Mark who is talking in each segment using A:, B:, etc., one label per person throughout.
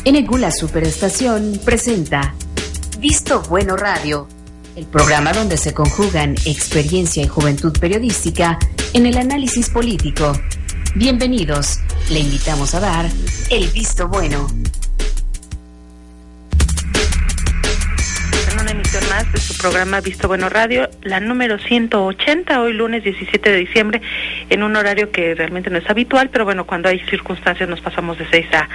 A: Enegula Superestación presenta Visto Bueno Radio, el programa donde se conjugan experiencia y juventud periodística en el análisis político. Bienvenidos, le invitamos a dar el visto bueno.
B: En una emisión más de su programa Visto Bueno Radio, la número 180, hoy lunes 17 de diciembre, en un horario que realmente no es habitual, pero bueno, cuando hay circunstancias nos pasamos de 6 a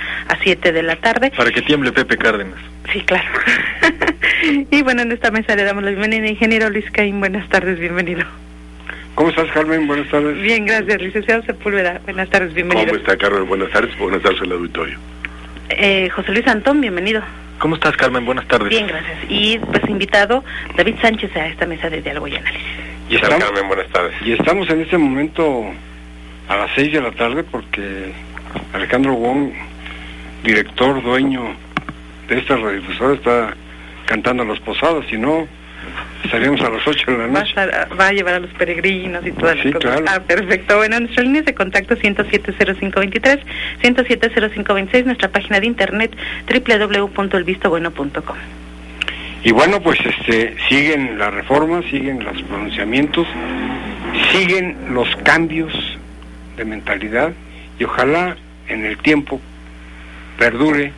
B: 7 de la tarde.
C: Para que tiemble Pepe Cárdenas.
B: Sí, claro. Y bueno, en esta mesa le damos la bienvenida, ingeniero Luis Caín. Buenas tardes, bienvenido.
D: ¿Cómo estás, Carmen? Buenas tardes.
B: Bien, gracias, licenciado Sepúlveda. Buenas tardes, bienvenido.
E: ¿Cómo está, Carmen? Buenas tardes al auditorio.
B: José Luis Antón, bienvenido.
C: ¿Cómo estás, Carmen? Buenas tardes.
B: Bien, gracias. Y pues invitado David Sánchez a esta mesa de diálogo y análisis.
E: ¿Y estamos, Carmen? Buenas tardes.
D: Y estamos en este momento a las 6 de la tarde porque Alejandro Wong, director, dueño de esta radiodifusora, está cantando las posadas, si no estaríamos a las 8 de la noche.
B: Va a llevar a los peregrinos y todas las cosas.
D: Claro.
B: Perfecto. Bueno, nuestras líneas de contacto 107-0523, 107-0526, nuestra página de internet www.elvistobueno.com.
D: Y bueno, pues siguen las reformas, siguen los pronunciamientos, siguen los cambios de mentalidad y ojalá en el tiempo perdure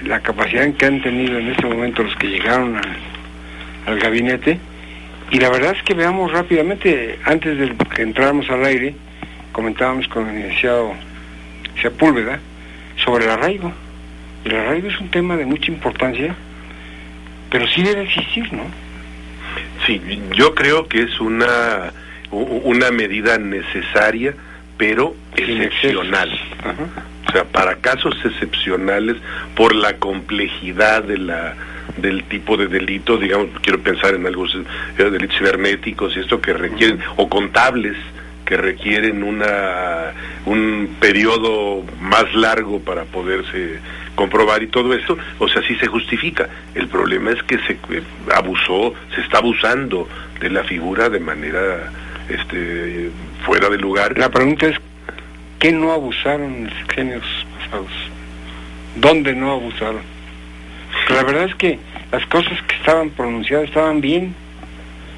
D: la capacidad que han tenido en este momento los que llegaron al gabinete. Y la verdad es que veamos rápidamente, antes de que entráramos al aire, comentábamos con el licenciado Sepúlveda sobre el arraigo. El arraigo es un tema de mucha importancia, pero sí debe existir, ¿no?
E: Sí, yo creo que es una medida necesaria, pero excepcional. O sea, para casos excepcionales, por la complejidad del tipo de delito, digamos, quiero pensar en algunos delitos cibernéticos y esto que requieren, o contables, que requieren un periodo más largo para poderse comprobar y todo esto, o sea, sí se justifica. El problema es que se está abusando de la figura de manera fuera de lugar.
D: La pregunta es, ¿qué no abusaron en los sexenios pasados? ¿Dónde no abusaron? Porque la verdad es que las cosas que estaban pronunciadas estaban bien,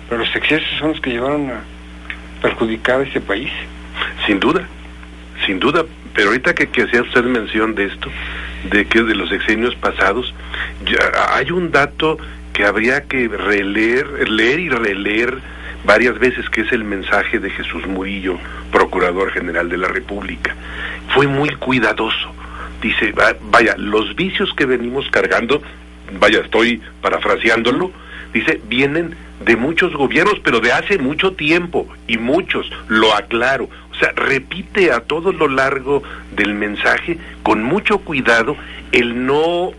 D: pero los excesos son los que llevaron a perjudicar a este país.
E: Sin duda, pero ahorita que hacía usted mención de esto, de que de los sexenios pasados, ya hay un dato que habría que leer y releer varias veces, que es el mensaje de Jesús Murillo, Procurador General de la República. Fue muy cuidadoso. Dice, vaya, los vicios que venimos cargando, vaya, estoy parafraseándolo, dice, vienen de muchos gobiernos, pero de hace mucho tiempo, y muchos, lo aclaro. O sea, repite a todo lo largo del mensaje, con mucho cuidado, el no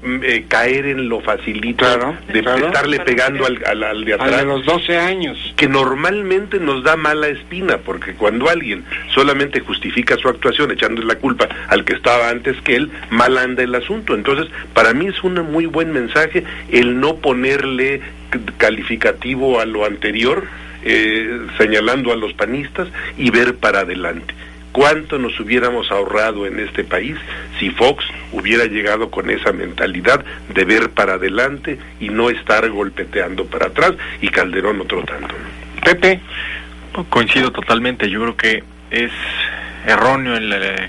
E: caer en lo facilito, estarle pegando al de atrás.
D: Al de los 12 años.
E: Que normalmente nos da mala espina, porque cuando alguien solamente justifica su actuación echándole la culpa al que estaba antes que él, mal anda el asunto. Entonces, para mí es un muy buen mensaje el no ponerle calificativo a lo anterior, señalando a los panistas y ver para adelante. ¿Cuánto nos hubiéramos ahorrado en este país si Fox hubiera llegado con esa mentalidad de ver para adelante y no estar golpeteando para atrás, y Calderón otro tanto?
D: Pepe.
C: Coincido totalmente. Yo creo que es erróneo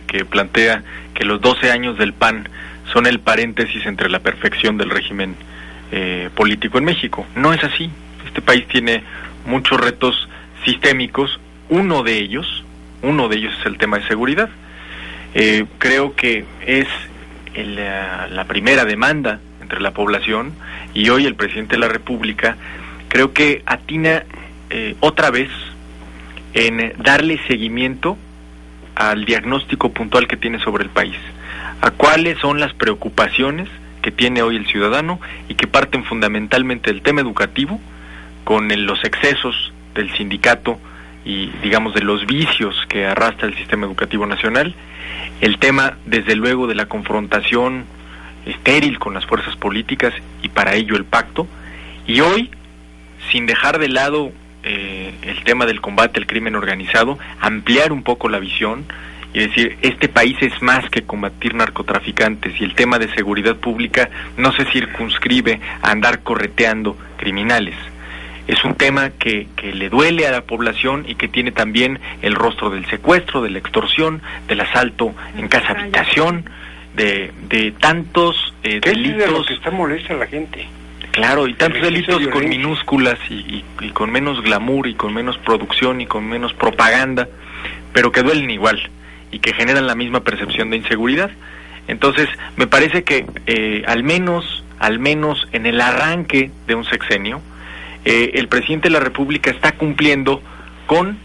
C: que plantea que los 12 años del PAN son el paréntesis entre la perfección del régimen político en México. No es así. Este país tiene muchos retos sistémicos. Uno de ellos es el tema de seguridad. Creo que es la primera demanda entre la población, y hoy el presidente de la República creo que atina otra vez en darle seguimiento al diagnóstico puntual que tiene sobre el país, a cuáles son las preocupaciones que tiene hoy el ciudadano, y que parten fundamentalmente del tema educativo, con los excesos del sindicato y, digamos, de los vicios que arrastra el sistema educativo nacional, el tema, desde luego, de la confrontación estéril con las fuerzas políticas, y para ello el pacto, y hoy, sin dejar de lado el tema del combate al crimen organizado, ampliar un poco la visión y decir, este país es más que combatir narcotraficantes, y el tema de seguridad pública no se circunscribe a andar correteando criminales. Es un tema que le duele a la población y que tiene también el rostro del secuestro, de la extorsión, del asalto en casa habitación, de tantos delitos.
D: Es de lo que está molesta a la gente.
C: Claro, y tantos delitos con minúsculas y con menos glamour y con menos producción y con menos propaganda, pero que duelen igual y que generan la misma percepción de inseguridad. Entonces, me parece que al menos en el arranque de un sexenio, el presidente de la República está cumpliendo con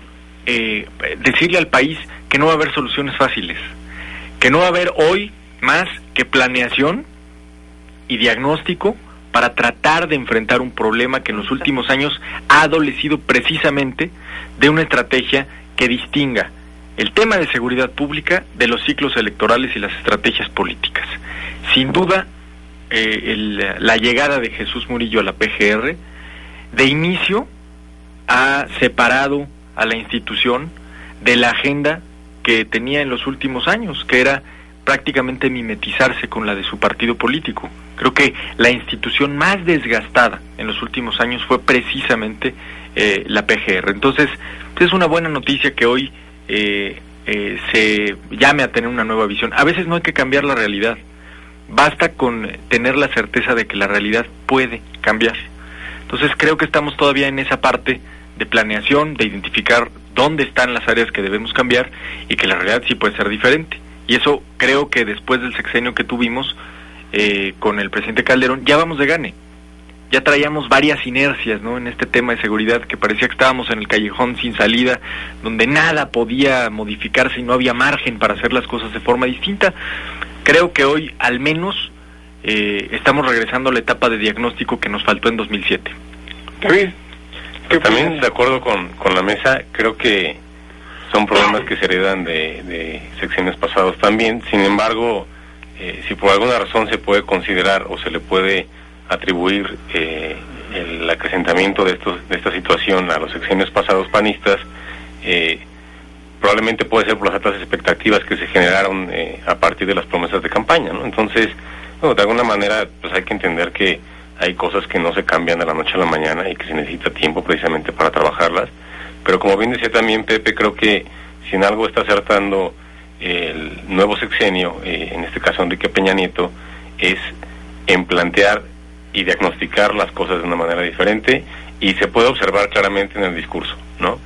C: decirle al país que no va a haber soluciones fáciles, que no va a haber hoy más que planeación y diagnóstico para tratar de enfrentar un problema que en los últimos años ha adolecido precisamente de una estrategia que distinga el tema de seguridad pública de los ciclos electorales y las estrategias políticas. Sin duda, la llegada de Jesús Murillo a la PGR, de inicio, ha separado a la institución de la agenda que tenía en los últimos años, que era prácticamente mimetizarse con la de su partido político. Creo que la institución más desgastada en los últimos años fue precisamente la PGR. Entonces, es una buena noticia que hoy se llame a tener una nueva visión. A veces no hay que cambiar la realidad, basta con tener la certeza de que la realidad puede cambiar. Entonces creo que estamos todavía en esa parte de planeación, de identificar dónde están las áreas que debemos cambiar y que la realidad sí puede ser diferente. Y eso creo que después del sexenio que tuvimos con el presidente Calderón, ya vamos de gane. Ya traíamos varias inercias, ¿no?, en este tema de seguridad, que parecía que estábamos en el callejón sin salida, donde nada podía modificarse y no había margen para hacer las cosas de forma distinta. Creo que hoy, al menos, estamos regresando a la etapa de diagnóstico que nos faltó en 2007.
D: David,
F: también de acuerdo con la mesa, creo que son problemas que se heredan de sexenios pasados también. Sin embargo, si por alguna razón se puede considerar o se le puede atribuir el acrecentamiento de esta situación a los sexenios pasados panistas, probablemente puede ser por las altas expectativas que se generaron a partir de las promesas de campaña, ¿no? Entonces, bueno, de alguna manera, pues hay que entender que hay cosas que no se cambian de la noche a la mañana y que se necesita tiempo precisamente para trabajarlas. Pero como bien decía también Pepe, creo que si en algo está acertando el nuevo sexenio, en este caso Enrique Peña Nieto, es en plantear y diagnosticar las cosas de una manera diferente, y se puede observar claramente en el discurso, ¿no?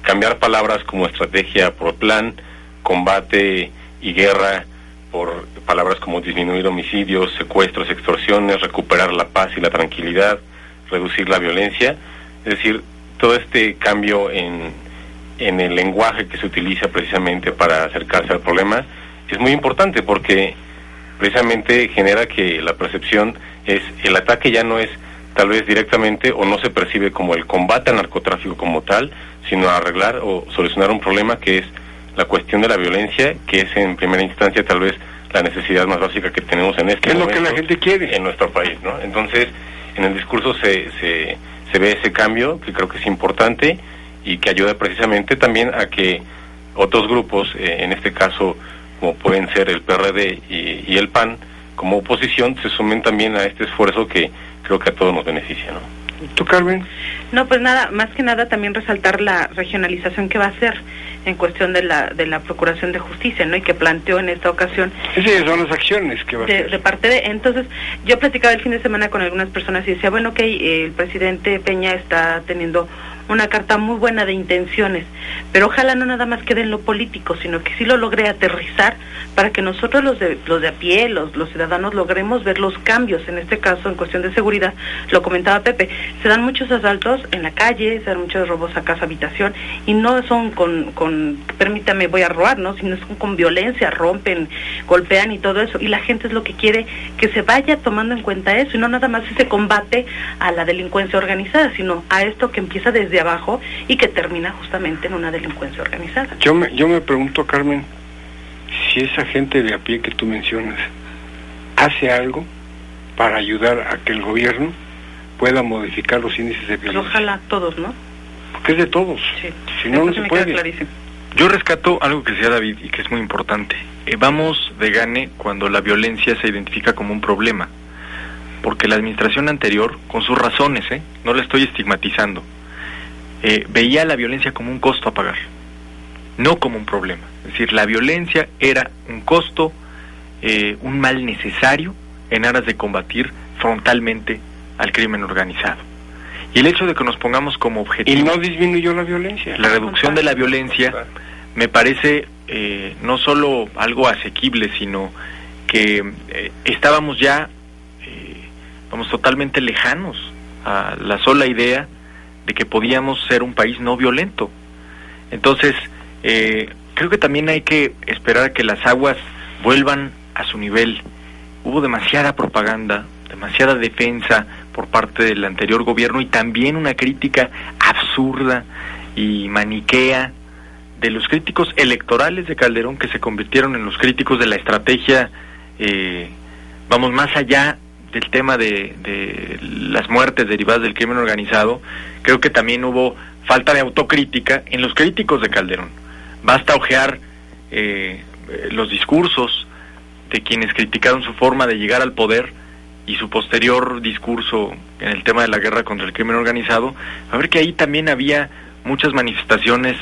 F: Cambiar palabras como estrategia por plan, combate y guerra por palabras como disminuir homicidios, secuestros, extorsiones, recuperar la paz y la tranquilidad, reducir la violencia. Es decir, todo este cambio en el lenguaje que se utiliza precisamente para acercarse al problema es muy importante, porque precisamente genera que la percepción es, el ataque ya no es tal vez directamente, o no se percibe como el combate al narcotráfico como tal, sino arreglar o solucionar un problema que es la cuestión de la violencia, que es en primera instancia tal vez la necesidad más básica que tenemos en este momento.
D: ¿Qué es lo que la gente quiere
F: en nuestro país, ¿no? Entonces, en el discurso se ve ese cambio, que creo que es importante y que ayuda precisamente también a que otros grupos, en este caso como pueden ser el PRD y el PAN, como oposición, se sumen también a este esfuerzo que creo que a todos nos beneficia, ¿no?
D: ¿Tú, Carmen?
B: No, pues nada, más que nada también resaltar la regionalización que va a hacer en cuestión de la Procuración de Justicia, ¿no? Y que planteó en esta ocasión.
D: Sí, son las acciones que va a hacer.
B: De parte de... Entonces, yo platicaba el fin de semana con algunas personas y decía, bueno, que el presidente Peña está teniendo una carta muy buena de intenciones, pero ojalá no nada más quede en lo político, sino que sí lo logre aterrizar para que nosotros los de a pie, los ciudadanos, logremos ver los cambios. En este caso, en cuestión de seguridad, lo comentaba Pepe, se dan muchos asaltos en la calle, se dan muchos robos a casa habitación, y no son con permítame, voy a robar, ¿no? Sino son con violencia, rompen, golpean y todo eso, y la gente es lo que quiere, que se vaya tomando en cuenta eso, y no nada más ese combate a la delincuencia organizada, sino a esto que empieza desde abajo y que termina justamente en una delincuencia organizada.
D: Yo me pregunto, Carmen, si esa gente de a pie que tú mencionas hace algo para ayudar a que el gobierno pueda modificar los índices de violencia.
B: Ojalá todos, ¿no?
D: Porque es de todos.
B: Sí.
D: Si no, no se puede.
B: Clarísimo.
C: Yo rescato algo que decía David y que es muy importante. Vamos de gane cuando la violencia se identifica como un problema, porque la administración anterior, con sus razones, no la estoy estigmatizando, veía la violencia como un costo a pagar, no como un problema. Es decir, la violencia era un costo, un mal necesario en aras de combatir frontalmente al crimen organizado. Y el hecho de que nos pongamos como objetivo...
D: Y no disminuyó la violencia.
C: La reducción de la violencia me parece no solo algo asequible, sino que estábamos ya, totalmente lejanos a la sola idea de que podíamos ser un país no violento. Entonces, creo que también hay que esperar a que las aguas vuelvan a su nivel. Hubo demasiada propaganda, demasiada defensa por parte del anterior gobierno y también una crítica absurda y maniquea de los críticos electorales de Calderón, que se convirtieron en los críticos de la estrategia, más allá del tema de las muertes derivadas del crimen organizado. Creo que también hubo falta de autocrítica en los críticos de Calderón. Basta ojear los discursos de quienes criticaron su forma de llegar al poder y su posterior discurso en el tema de la guerra contra el crimen organizado, a ver que ahí también había muchas manifestaciones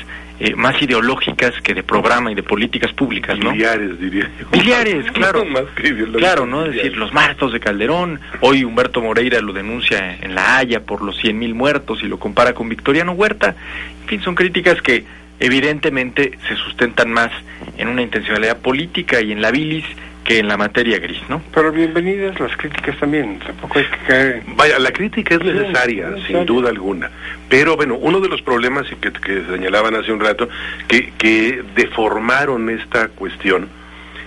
C: más ideológicas que de programa y de políticas públicas, ¿no?
E: Biliares, diría yo.
C: Biliares, claro.
E: Más que
C: claro, ¿no? Es decir, los muertos de Calderón. Hoy Humberto Moreira lo denuncia en La Haya por los 100,000 muertos y lo compara con Victoriano Huerta. En fin, son críticas que evidentemente se sustentan más en una intencionalidad política y en la bilis que en la materia gris, ¿no?
D: Pero bienvenidas las críticas también, tampoco hay que caer...
E: Vaya, la crítica es necesaria, sin duda alguna, pero bueno, uno de los problemas que señalaban hace un rato, que deformaron esta cuestión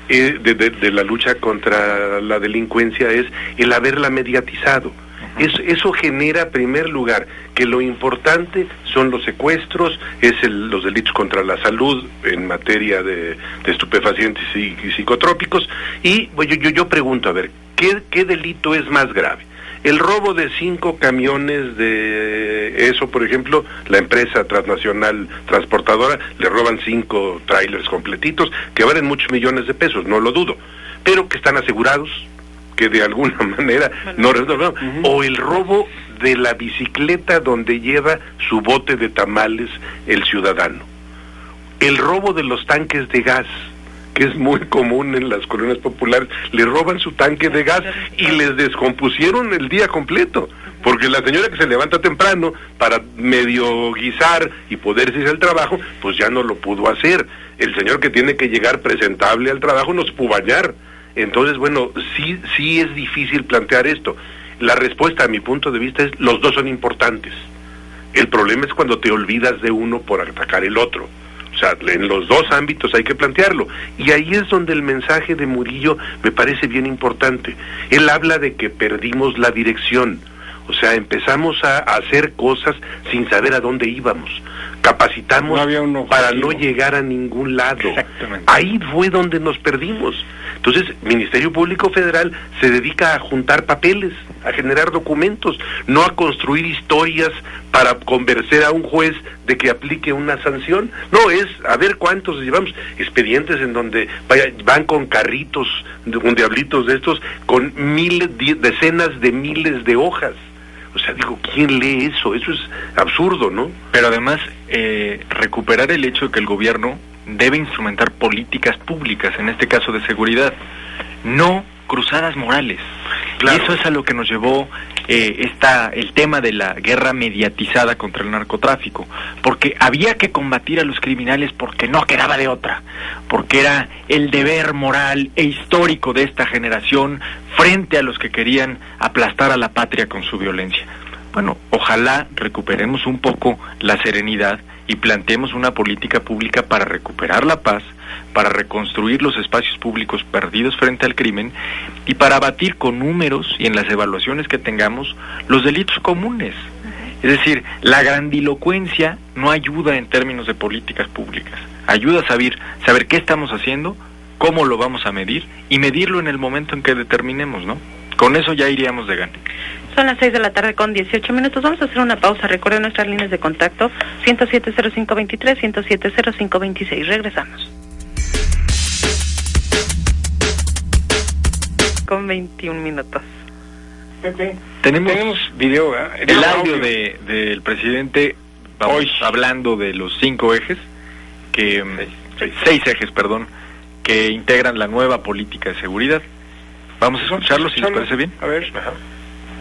E: de la lucha contra la delincuencia, es el haberla mediatizado. Eso genera, en primer lugar, que lo importante son los secuestros, los delitos contra la salud en materia de estupefacientes y psicotrópicos, y yo pregunto, a ver, ¿qué delito es más grave? El robo de 5 camiones de eso, por ejemplo, la empresa transnacional transportadora, le roban 5 trailers completitos, que valen muchos millones de pesos, no lo dudo, pero que están asegurados, que de alguna manera o el robo de la bicicleta donde lleva su bote de tamales el ciudadano, el robo de los tanques de gas, que es muy común en las colonias populares, le roban su tanque de gas y les descompusieron el día completo, porque la señora que se levanta temprano para medio guisar y poder irse al trabajo, pues ya no lo pudo hacer. El señor que tiene que llegar presentable al trabajo no se pudo bañar. Entonces, bueno, sí es difícil plantear esto. La respuesta, a mi punto de vista, es: los dos son importantes. El problema es cuando te olvidas de uno por atacar el otro. O sea, en los dos ámbitos hay que plantearlo. Y ahí es donde el mensaje de Murillo me parece bien importante. Él habla de que perdimos la dirección. O sea, empezamos a hacer cosas sin saber a dónde íbamos. Capacitamos para no llegar a ningún lado. Ahí fue donde nos perdimos. Entonces, Ministerio Público Federal se dedica a juntar papeles, a generar documentos, no a construir historias para convencer a un juez de que aplique una sanción. No, es a ver cuántos llevamos expedientes en donde van con carritos, con diablitos de estos, con decenas de miles de hojas. O sea, digo, ¿quién lee eso? Eso es absurdo, ¿no?
C: Pero además, recuperar el hecho de que el gobierno debe instrumentar políticas públicas, en este caso de seguridad, no cruzadas morales. Claro. Y eso es a lo que nos llevó el tema de la guerra mediatizada contra el narcotráfico, porque había que combatir a los criminales porque no quedaba de otra, porque era el deber moral e histórico de esta generación frente a los que querían aplastar a la patria con su violencia. Bueno, ojalá recuperemos un poco la serenidad y planteemos una política pública para recuperar la paz, para reconstruir los espacios públicos perdidos frente al crimen y para abatir con números y en las evaluaciones que tengamos los delitos comunes. Es decir, la grandilocuencia no ayuda en términos de políticas públicas, ayuda a saber qué estamos haciendo, cómo lo vamos a medir y medirlo en el momento en que determinemos, ¿no? Con eso ya iríamos de gane.
B: Son las 6 de la tarde con 18 minutos. Vamos a hacer una pausa. Recuerden nuestras líneas de contacto 107-0523, 107-0526. Regresamos. Con 21 minutos.
C: Tenemos
D: video,
C: el audio del presidente, vamos hablando de los 5 ejes, que 6 ejes, perdón, que integran la nueva política de seguridad. Vamos a escucharlo, si les parece bien.
D: A ver.
G: Ajá.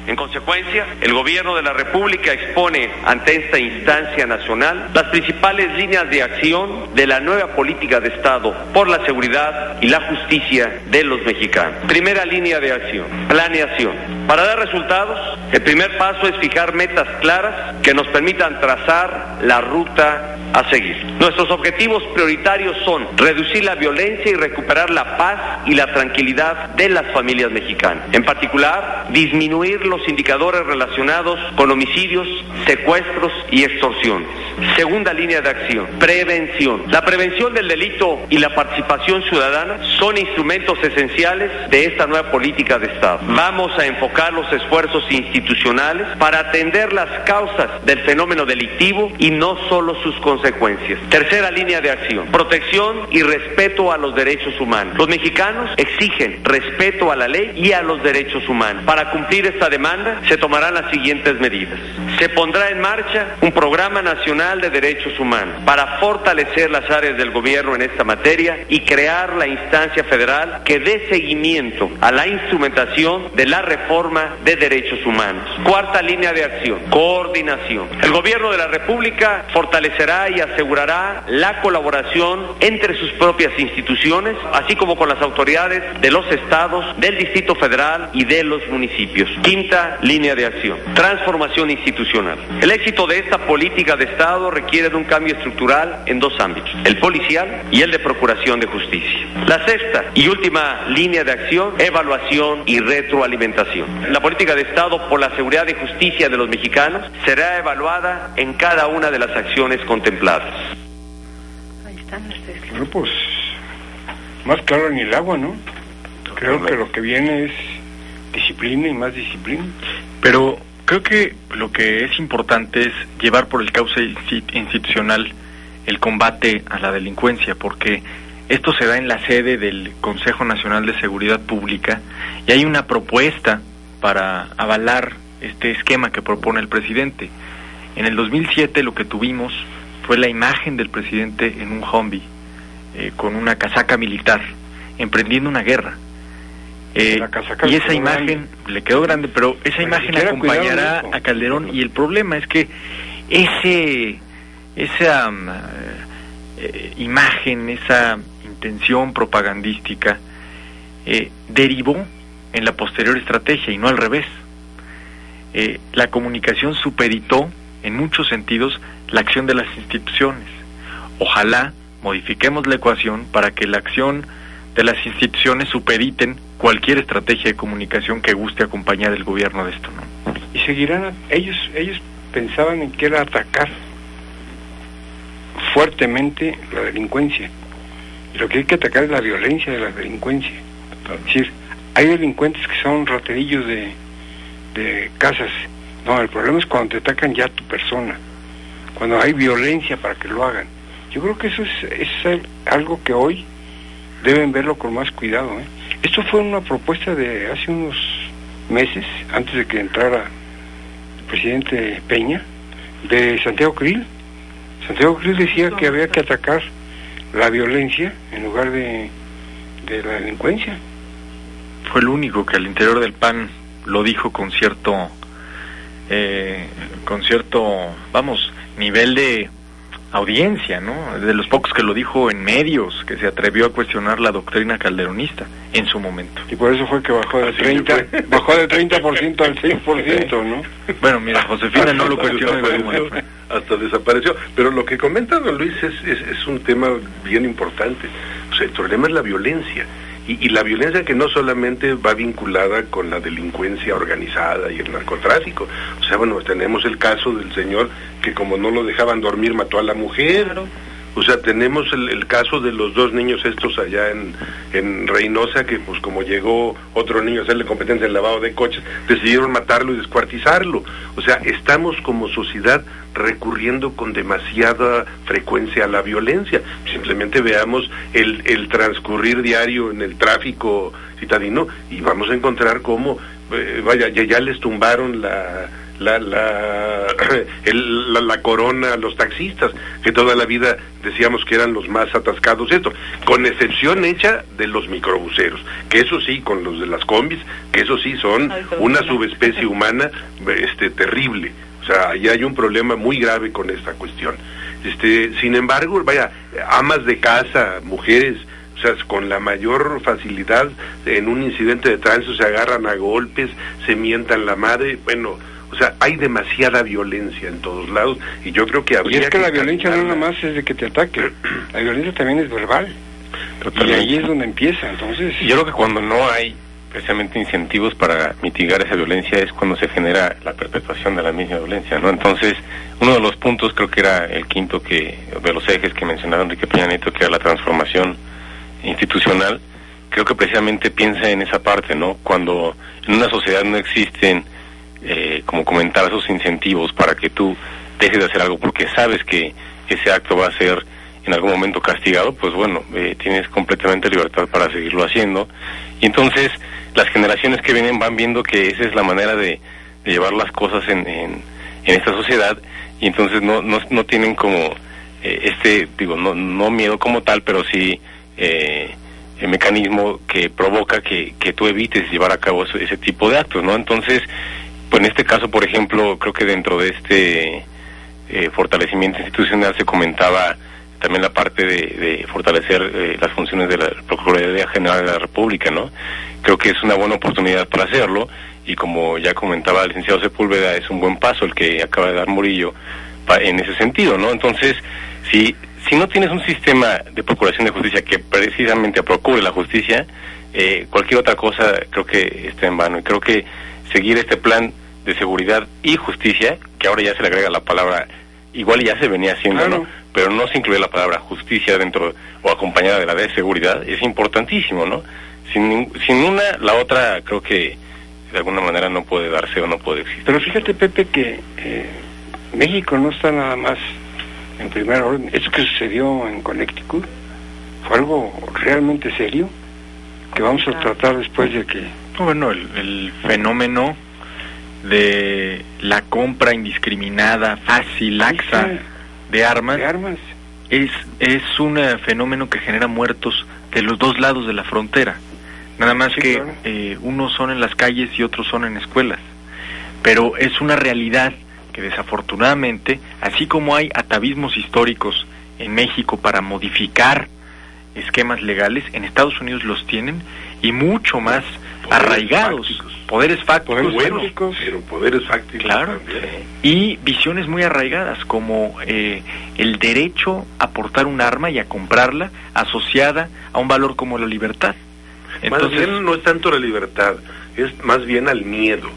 G: En consecuencia, el Gobierno de la República expone ante esta instancia nacional las principales líneas de acción de la nueva política de Estado por la seguridad y la justicia de los mexicanos. Primera línea de acción, planeación. Para dar resultados, el primer paso es fijar metas claras que nos permitan trazar la ruta a seguir. Nuestros objetivos prioritarios son reducir la violencia y recuperar la paz y la tranquilidad de las familias mexicanas. En particular, disminuir los indicadores relacionados con homicidios, secuestros y extorsiones. Segunda línea de acción, prevención. La prevención del delito y la participación ciudadana son instrumentos esenciales de esta nueva política de Estado. Vamos a enfocar los esfuerzos institucionales para atender las causas del fenómeno delictivo y no solo sus consecuencias. Tercera línea de acción, protección y respeto a los derechos humanos. Los mexicanos exigen respeto a la ley y a los derechos humanos. Para cumplir esta demanda se tomarán las siguientes medidas. Se pondrá en marcha un programa nacional de derechos humanos para fortalecer las áreas del gobierno en esta materia y crear la instancia federal que dé seguimiento a la instrumentación de la reforma de derechos humanos. Cuarta línea de acción, coordinación. El gobierno de la República fortalecerá y asegurará la colaboración entre sus propias instituciones, así como con las autoridades de los estados, del Distrito Federal y de los municipios. Quinta línea de acción, transformación institucional. El éxito de esta política de Estado requiere de un cambio estructural en 2 ámbitos, el policial y el de procuración de justicia. La sexta y última línea de acción, evaluación y retroalimentación. La política de Estado por la seguridad y justicia de los mexicanos será evaluada en cada una de las acciones contempladas.
B: Ahí están las 6.
D: Bueno, pues más claro ni el agua, ¿no? Creo que lo que viene es disciplina y más disciplina.
C: Pero creo que lo que es importante es llevar por el cauce institucional el combate a la delincuencia, porque esto se da en la sede del Consejo Nacional de Seguridad Pública y hay una propuesta para avalar este esquema que propone el presidente. En el 2007 lo que tuvimos fue la imagen del presidente en un Humvee con una casaca militar emprendiendo una guerra. Y esa imagen le quedó grande, pero esa imagen acompañará a Calderón, y el problema es que esa imagen, esa intención propagandística derivó en la posterior estrategia y no al revés. La comunicación supeditó en muchos sentidos la acción de las instituciones. Ojalá modifiquemos la ecuación para que la acción de las instituciones supediten cualquier estrategia de comunicación que guste acompañar el gobierno de esto, ¿no?
D: Y seguirán, ellos pensaban en que era atacar fuertemente la delincuencia. Y lo que hay que atacar es la violencia de la delincuencia. Es decir, hay delincuentes que son raterillos de casas. No, el problema es cuando te atacan ya a tu persona, cuando hay violencia para que lo hagan. Yo creo que eso es algo que hoy deben verlo con más cuidado, ¿eh? Esto fue una propuesta de hace unos meses, antes de que entrara el presidente Peña, de Santiago Krill. Santiago Krill decía que había que atacar la violencia en lugar de la delincuencia.
C: Fue el único que al interior del PAN lo dijo con cierto nivel de audiencia, ¿no? De los pocos que lo dijo en medios, que se atrevió a cuestionar la doctrina calderonista en su momento.
D: Y por eso fue que bajó de 30% al 6%, ¿no?
C: Bueno, mira, Josefina no lo cuestionó.
E: Hasta desapareció. Pero lo que comenta don Luis es un tema bien importante. O sea, el problema es la violencia. Y la violencia que no solamente va vinculada con la delincuencia organizada y el narcotráfico. O sea, bueno, tenemos el caso del señor que como no lo dejaban dormir mató a la mujer.
B: Claro.
E: O sea, tenemos el caso de los 2 niños estos allá en Reynosa, que pues como llegó otro niño a hacerle competencia en lavado de coches, decidieron matarlo y descuartizarlo. O sea, estamos como sociedad recurriendo con demasiada frecuencia a la violencia. Simplemente veamos el transcurrir diario en el tráfico citadino y vamos a encontrar cómo, ya les tumbaron la corona a los taxistas, que toda la vida decíamos que eran los más atascados, con excepción hecha de los microbuseros, que eso sí, con los de las combis, que eso sí son una subespecie humana terrible. O sea, ahí hay un problema muy grave con esta cuestión. Sin embargo, amas de casa, mujeres, o sea, con la mayor facilidad en un incidente de tránsito se agarran a golpes, se mientan la madre, bueno, o sea, hay demasiada violencia en todos lados y yo creo que habría
D: y es que la violencia no nada más es de que te ataquen, la violencia también es verbal. Totalmente. Y ahí es donde empieza, entonces.
F: Yo creo que cuando no hay precisamente incentivos para mitigar esa violencia es cuando se genera la perpetuación de la misma violencia, ¿no? Entonces, uno de los puntos, creo que era el quinto de los ejes que mencionaba Enrique Peña Nieto, que era la transformación institucional, creo que precisamente piensa en esa parte, ¿no? Cuando en una sociedad no existen, como comentaba, esos incentivos para que tú dejes de hacer algo porque sabes que ese acto va a ser en algún momento castigado, pues bueno, tienes completamente libertad para seguirlo haciendo. Y entonces las generaciones que vienen van viendo que esa es la manera de llevar las cosas en esta sociedad, y entonces no tienen como no miedo como tal, pero sí el mecanismo que provoca que tú evites llevar a cabo ese tipo de actos, ¿no? Entonces, pues en este caso, por ejemplo, creo que dentro de este fortalecimiento institucional se comentaba también la parte de fortalecer las funciones de la Procuraduría General de la República, ¿no? Creo que es una buena oportunidad para hacerlo, y como ya comentaba el licenciado Sepúlveda, es un buen paso el que acaba de dar Murillo en ese sentido, ¿no? Entonces, si no tienes un sistema de procuración de justicia que precisamente procure la justicia, cualquier otra cosa creo que está en vano, y creo que seguir este plan de seguridad y justicia, que ahora ya se le agrega la palabra, igual ya se venía haciendo, claro, ¿no? Pero no se incluye la palabra justicia dentro o acompañada de la de seguridad, es importantísimo, ¿no? Sin una, la otra creo que de alguna manera no puede darse o no puede existir.
D: Pero fíjate, Pepe, que México no está nada más en primer orden. Eso que sucedió en Connecticut fue algo realmente serio que vamos a tratar después de que...
C: Bueno, el fenómeno de la compra indiscriminada, fácil, laxa de armas es un fenómeno que genera muertos de los dos lados de la frontera. Nada más que claro, unos son en las calles y otros son en escuelas. Pero es una realidad que desafortunadamente, así como hay atavismos históricos en México para modificar esquemas legales, en Estados Unidos los tienen, y mucho más arraigados, poderes fácticos,
E: pero poderes fácticos,
C: claro, también. Y visiones muy arraigadas, como el derecho a portar un arma y a comprarla, asociada a un valor como la libertad.
E: Entonces, más bien no es tanto la libertad, es más bien al miedo.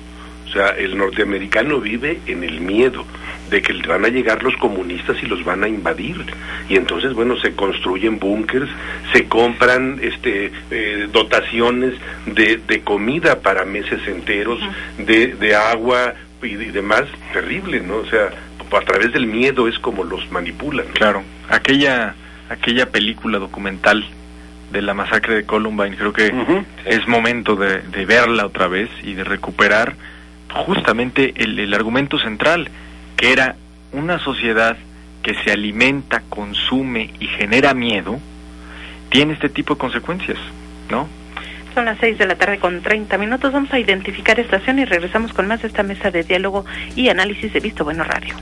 E: O sea, el norteamericano vive en el miedo de que van a llegar los comunistas y los van a invadir, y entonces, bueno, se construyen búnkers, se compran dotaciones de comida para meses enteros, de agua y demás, terrible, ¿no? O sea, a través del miedo es como los manipulan, ¿no?
C: Claro, aquella película documental de la masacre de Columbine, creo que es momento de verla otra vez y de recuperar justamente el argumento central, que era una sociedad que se alimenta, consume y genera miedo, tiene este tipo de consecuencias, ¿no?
B: Son las 6:30 p.m. Vamos a identificar estación y regresamos con más de esta mesa de diálogo y análisis de Visto Bueno Radio.